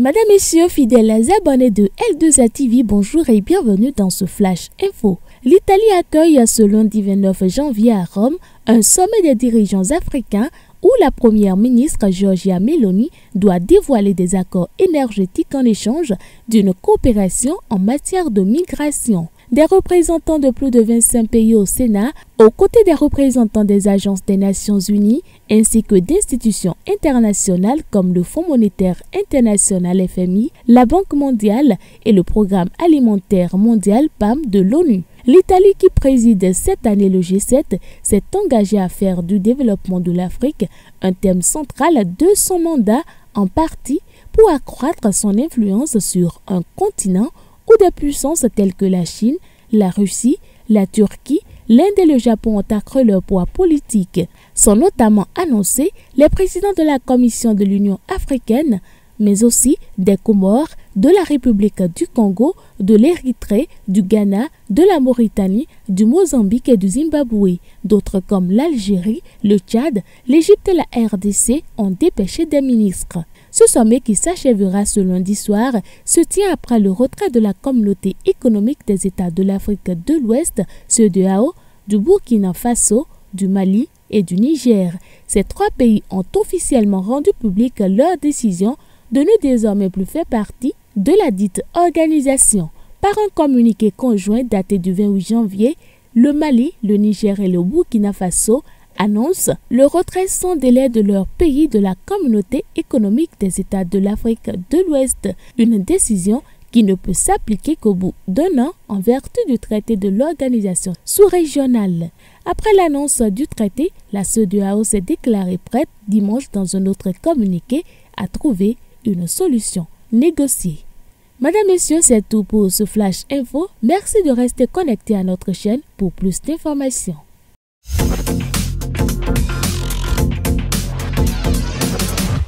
Madame, Messieurs, fidèles abonnés de L2A TV, bonjour et bienvenue dans ce Flash Info. L'Italie accueille ce lundi 29 janvier à Rome un sommet des dirigeants africains où la première ministre Giorgia Meloni doit dévoiler des accords énergétiques en échange d'une coopération en matière de migration. Des représentants de plus de 25 pays au Sénat, aux côtés des représentants des agences des Nations Unies ainsi que d'institutions internationales comme le Fonds monétaire international FMI, la Banque mondiale et le Programme alimentaire mondial PAM de l'ONU. L'Italie, qui préside cette année le G7, s'est engagée à faire du développement de l'Afrique un thème central de son mandat, en partie pour accroître son influence sur un continent où des puissances telles que la Chine, la Russie, la Turquie, l'Inde et le Japon ont accru leur poids politique. Sont notamment annoncés les présidents de la Commission de l'Union africaine, mais aussi des Comores, de la République du Congo, de l'Érythrée, du Ghana, de la Mauritanie, du Mozambique et du Zimbabwe. D'autres comme l'Algérie, le Tchad, l'Égypte et la RDC ont dépêché des ministres. Ce sommet, qui s'achèvera ce lundi soir, se tient après le retrait de la Communauté économique des États de l'Afrique de l'Ouest, CEDEAO, du Burkina Faso, du Mali et du Niger. Ces trois pays ont officiellement rendu publique leur décision de ne désormais plus faire partie de la dite organisation. Par un communiqué conjoint daté du 28 janvier, le Mali, le Niger et le Burkina Faso annoncent le retrait sans délai de leur pays de la Communauté économique des États de l'Afrique de l'Ouest, une décision qui ne peut s'appliquer qu'au bout d'un an en vertu du traité de l'organisation sous-régionale. Après l'annonce du traité, la CEDEAO s'est déclarée prête dimanche dans un autre communiqué à trouver une solution négociée. Madame, Messieurs, c'est tout pour ce Flash Info. Merci de rester connecté à notre chaîne pour plus d'informations.